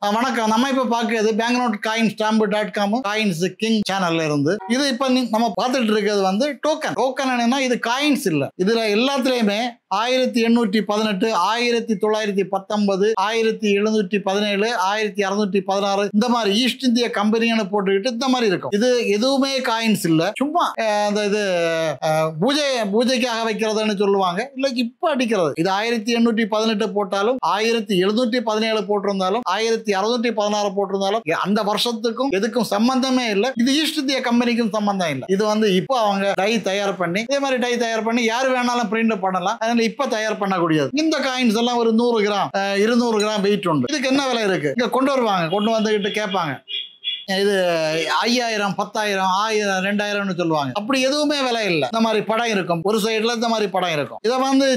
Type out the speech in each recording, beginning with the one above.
வணக்கம். நம்ம இப்ப பாக்குறது பேங்க்நோட் காயின் ஸ்டாம்பு.com காயின்ஸ் கிங் சேனல்ல இருந்து. இது இப்ப நம்ம பார்த்துட்டு இருக்கிறது வந்து டோக்கன். டோக்கன் என்னன்னா இது காயின்ஸ் இல்ல. இதுல எல்லாத்துலயுமே 1818, 1919, 1717, 1616 இந்த மாதிரி ஈஸ்ட் இந்திய கம்பெனின்னு போட்டுக்கிட்டு இந்த மாதிரி இருக்கும். இது எதுவுமே காயின்ஸ் இல்ல. சும்மா அந்த இது பூஜைக்காக வைக்கிறதுன்னு சொல்லுவாங்க. இல்ல இப்ப அடிக்கிறது. இது 1818 போட்டாலும் 1717 போட்டிருந்தாலும் 1616 போட்டிருந்தாலும் அந்த வருஷத்துக்கும் எதுக்கும் சம்பந்தமே இல்ல. இது ஈஸ்ட் இந்திய கம்பெனிக்கும் சம்பந்தம் இல்ல. இது வந்து இப்போ அவங்க டை தயார் பண்ணி இதே மாதிரி டை தயார் பண்ணி யார் வேணாலும் பிரிண்ட் பண்ணலாம். அதனால இப்ப தயார் பண்ணக்கூடியது. இந்த காயின்ஸ் எல்லாம் ஒரு 100 கிராம் 200 கிராம் வெயிட் உண்டு. இதுக்கு என்ன விலை இருக்கு? இங்க கொண்டு வருவாங்க. கொண்டு வந்துகிட்டு கேட்பாங்க, இது 5000, 10,000, 1000, 2000 சொல்லுவாங்க. அப்படி எதுவுமே விலை இல்லை. இந்த மாதிரி படம் இருக்கும். ஒரு சைடுல இந்த மாதிரி படம் இருக்கும். இதை வந்து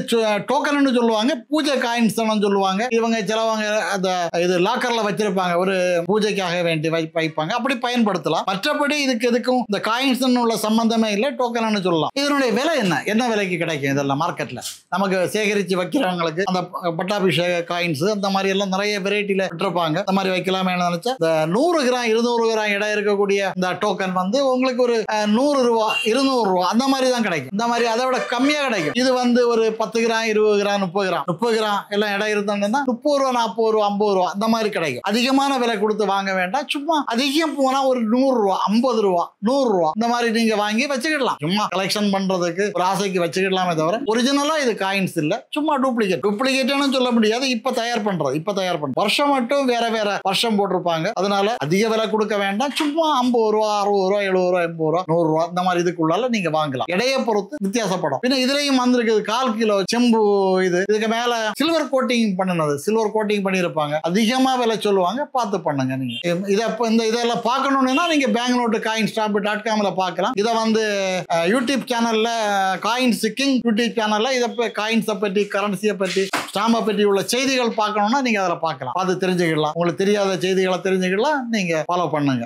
டோக்கன் சொல்லுவாங்க. பூஜை காயின்ஸ் சொல்லுவாங்க. இவங்க சிலவங்க அந்த இது லாக்கர்ல வச்சிருப்பாங்க. ஒரு பூஜைக்காக வேண்டி வைப்பாங்க. அப்படி பயன்படுத்தலாம். மற்றபடி இதுக்கு எதுக்கும் இந்த காயின்ஸ் உள்ள சம்பந்தமே இல்லை. டோக்கன் சொல்லலாம். இதனுடைய விலை என்ன விலைக்கு கிடைக்கும்? இதெல்லாம் மார்க்கெட்ல நமக்கு சேகரிச்சு வைக்கிறவங்களுக்கு அந்த பட்டாபிஷேக காயின்ஸ் அந்த மாதிரி எல்லாம் நிறைய வெரைட்டில விட்டுருப்பாங்க. அந்த மாதிரி வைக்கலாமே நினைச்சா 100 கிராம் 200 கிராம் இடம் இருக்கக்கூடிய இந்த டோக்கன் வந்து உங்களுக்கு ஒரு 100 ரூபா 200 ரூபா அந்த மாதிரி தான் கிடைக்கும். இந்த மாதிரி அதை விட கம்மியா கிடைக்கும். இது வந்து ஒரு 10 கிராம் 20 கிராம் 30 கிராம் எல்லாம் இடம் இருந்தாங்கன்னா 30 ரூபா 40 ரூபா 50 ரூபா அந்த மாதிரி கிடைக்கும். அதிகமான விலை கொடுத்து வாங்க வேண்டாம். சும்மா அதிகம் போனா ஒரு 100 ரூபா 50 ரூபா 100 ரூபா இந்த மாதிரி நீங்க வாங்கி வச்சுக்கிடலாம். சும்மா கலெக்ஷன் பண்றதுக்கு ஒரு ஆசைக்கு வச்சுக்கிடலாமே தவிர ஒரிஜினலா இது காயின்ஸ் இல்ல. சும்மா டூப்ளிகேட்னு சொல்ல முடியாது. இப்ப தயார் பண்றது வருஷம் மட்டும் வேற வருஷம் போட்டிருப்பாங்க. அதனால அதிக விலை கொடுக்க வேண்டாம். சும்மா 50 ரூபா 60 ரூபா 70 ரூபா 80 ரூபா 100 ரூபா இந்த மாதிரி இதுக்குள்ளால நீங்க வாங்கலாம். இடையை பொறுத்து வித்தியாசப்படும். பின்ன இதுலயும் வந்திருக்கு 1/4 கிலோ செம்பு. இதுக்கு மேல சில்வர் கோட்டிங் பண்ணிருப்பாங்க. அதிகமா விலை சொல்லுவாங்க. பார்த்து பண்ணுங்க. நீங்க இதெல்லாம் பார்க்கணும்னா நீங்க பேங்க்நோட் காயின் ஸ்டாம்பு.com பார்க்கலாம். இதை வந்து யூடியூப் சேனல்ல காயின்ஸ் கிங் யூடியூப் சேனல்ல இதை காயின்ஸை பற்றி கரன்சியை பற்றி ஸ்டாம்பை பற்றி உள்ள செய்திகள் பார்க்கணும்னா நீங்க அதில் பார்க்கலாம். பார்த்து தெரிஞ்சுக்கலாம். உங்களுக்கு தெரியாத செய்திகளை தெரிஞ்சுக்கலாம். நீங்க ஃபாலோ பண்ணுங்க.